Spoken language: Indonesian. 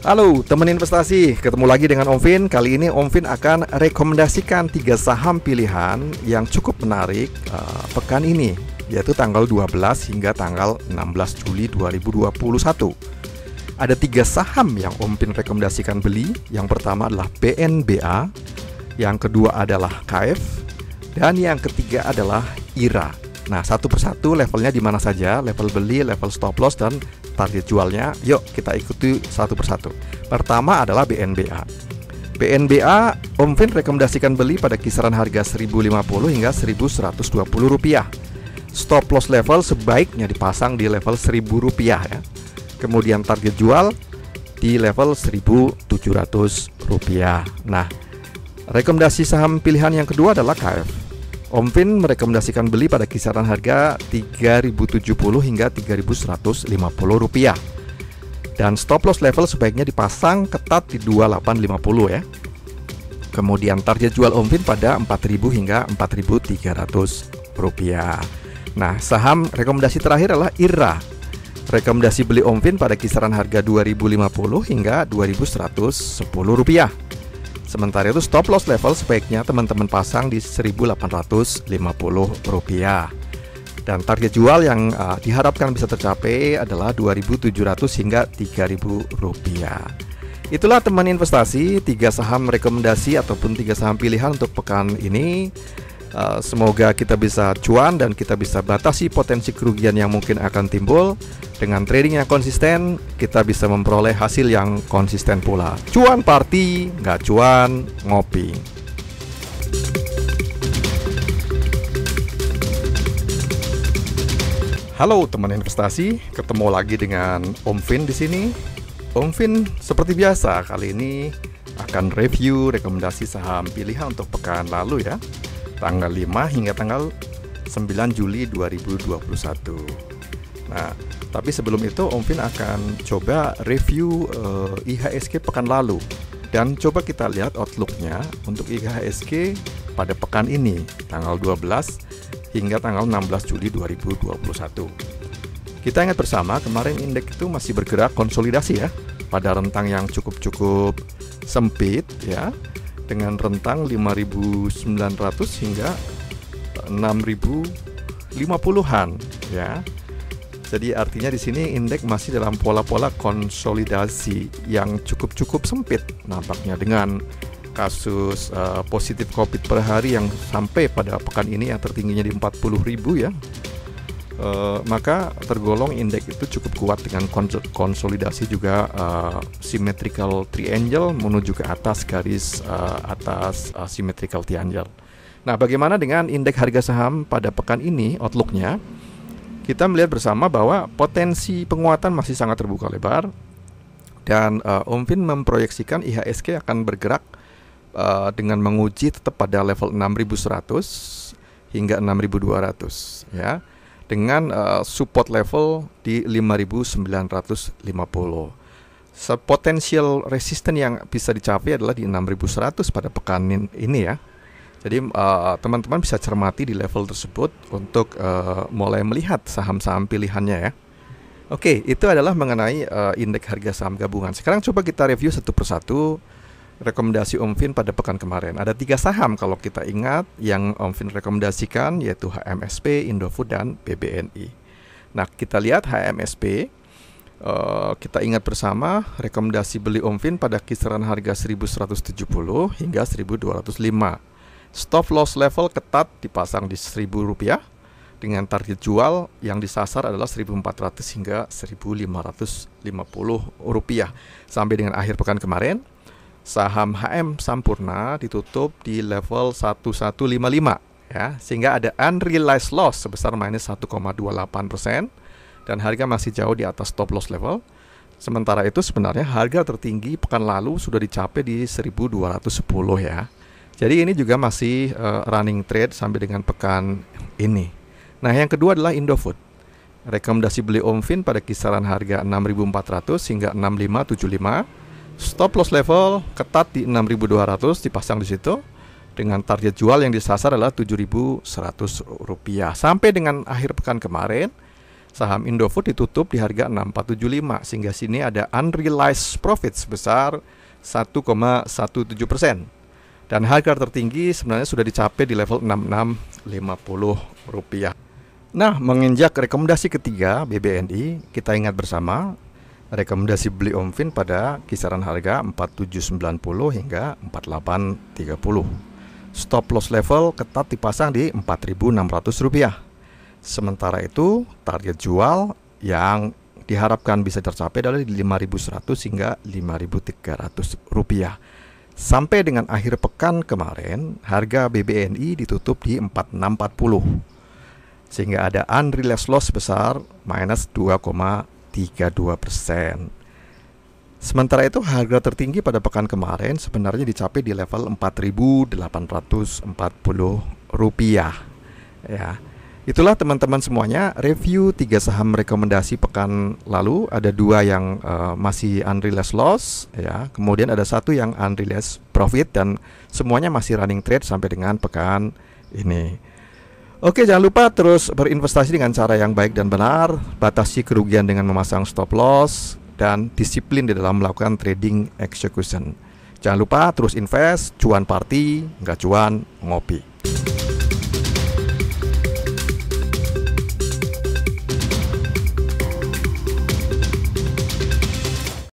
Halo teman investasi, ketemu lagi dengan Om Vin. Kali ini Om Vin akan rekomendasikan 3 saham pilihan yang cukup menarik pekan ini, yaitu tanggal 12 hingga tanggal 16 Juli 2021. Ada 3 saham yang Om Vin rekomendasikan beli. Yang pertama adalah BNBA, yang kedua adalah KF, dan yang ketiga adalah IRA. Nah, satu persatu levelnya di mana saja, level beli, level stop loss, dan target jualnya. Yuk kita ikuti satu persatu. Pertama adalah BNBA. BNBA Om Vin rekomendasikan beli pada kisaran harga 1050 hingga 1120 rupiah. Stop loss level sebaiknya dipasang di level 1000 rupiah ya. Kemudian target jual di level 1700 rupiah. Nah, rekomendasi saham pilihan yang kedua adalah KF. Om Vin merekomendasikan beli pada kisaran harga 3070 hingga 3150 rupiah. Dan stop loss level sebaiknya dipasang ketat di 2850 ya. Kemudian target jual Om Vin pada 4000 hingga 4300 rupiah. Nah, saham rekomendasi terakhir adalah IRA. Rekomendasi beli Om Vin pada kisaran harga 2050 hingga 2110 rupiah. Sementara itu stop loss level sebaiknya teman-teman pasang di 1850 rupiah. Dan target jual yang diharapkan bisa tercapai adalah 2700 hingga 3000 rupiah. Itulah teman investasi, 3 saham rekomendasi ataupun 3 saham pilihan untuk pekan ini. Semoga kita bisa cuan dan kita bisa batasi potensi kerugian yang mungkin akan timbul. Dengan trading yang konsisten, kita bisa memperoleh hasil yang konsisten pula. Cuan party, nggak cuan ngopi. Halo teman investasi, ketemu lagi dengan Om Vin di sini. Om Vin seperti biasa kali ini akan review rekomendasi saham pilihan untuk pekan lalu ya. Tanggal 5 hingga tanggal 9 Juli 2021. Nah, tapi sebelum itu Om Vin akan coba review IHSG pekan lalu. Dan coba kita lihat outlooknya untuk IHSG pada pekan ini, tanggal 12 hingga tanggal 16 Juli 2021. Kita ingat bersama, kemarin indeks itu masih bergerak konsolidasi ya, pada rentang yang cukup sempit ya, dengan rentang 5.900 hingga 6.050-an ya. Jadi artinya di sini indeks masih dalam pola-pola konsolidasi yang cukup sempit nampaknya, dengan kasus positif COVID per hari yang sampai pada pekan ini yang tertingginya di 40.000 ya. Maka tergolong indeks itu cukup kuat dengan konsolidasi juga symmetrical triangle menuju ke atas garis atas symmetrical triangle. Nah, bagaimana dengan indeks harga saham pada pekan ini outlooknya? Kita melihat bersama bahwa potensi penguatan masih sangat terbuka lebar, dan Om Vin memproyeksikan IHSG akan bergerak dengan menguji tetap pada level 6.100 hingga 6.200 ya, dengan support level di 5.950. Potensial resisten yang bisa dicapai adalah di 6.100 pada pekan ini ya. Jadi teman-teman bisa cermati di level tersebut untuk mulai melihat saham-saham pilihannya ya. Oke, itu adalah mengenai indeks harga saham gabungan. Sekarang coba kita review satu persatu rekomendasi Om Vin pada pekan kemarin. Ada 3 saham kalau kita ingat yang Om Vin rekomendasikan, yaitu HMSP, Indofood, dan BBNI. Nah, kita lihat HMSP. Kita ingat bersama rekomendasi beli Om Vin pada kisaran harga 1170 hingga 1205. Stop loss level ketat dipasang di 1000 rupiah, dengan target jual yang disasar adalah 1400 hingga 1550 rupiah. Sampai dengan akhir pekan kemarin, saham HM Sampurna ditutup di level 1155 ya, sehingga ada unrealized loss sebesar minus 1,28%, dan harga masih jauh di atas stop loss level. Sementara itu sebenarnya harga tertinggi pekan lalu sudah dicapai di 1210 ya. Jadi ini juga masih running trade sampai dengan pekan ini. Nah, yang kedua adalah Indofood. Rekomendasi beli Om Vin pada kisaran harga 6.400 hingga 6.575. Stop loss level ketat di 6.200 dipasang di situ, dengan target jual yang disasar adalah 7.100 rupiah. Sampai dengan akhir pekan kemarin, Saham Indofood ditutup di harga 6475, sehingga sini ada unrealized profit sebesar 1,17%. Dan harga tertinggi sebenarnya sudah dicapai di level 6650 rupiah. Nah, menginjak rekomendasi ketiga BBNI, kita ingat bersama rekomendasi beli OMFIN pada kisaran harga 4790 hingga 4830. Stop loss level ketat dipasang di 4600 rupiah. Sementara itu target jual yang diharapkan bisa tercapai adalah di 5100 hingga 5300 rupiah. Sampai dengan akhir pekan kemarin, harga BBNI ditutup di 4640, sehingga ada unrealized loss sebesar minus 2,32%. Sementara itu harga tertinggi pada pekan kemarin sebenarnya dicapai di level 4.840 rupiah. Ya, itulah teman-teman semuanya review 3 saham rekomendasi pekan lalu. Ada 2 yang masih unrealized loss, ya. Kemudian ada 1 yang unrealized profit, dan semuanya masih running trade sampai dengan pekan ini. Oke, jangan lupa terus berinvestasi dengan cara yang baik dan benar, batasi kerugian dengan memasang stop loss, dan disiplin di dalam melakukan trading execution. Jangan lupa terus invest, cuan party, nggak cuan ngopi.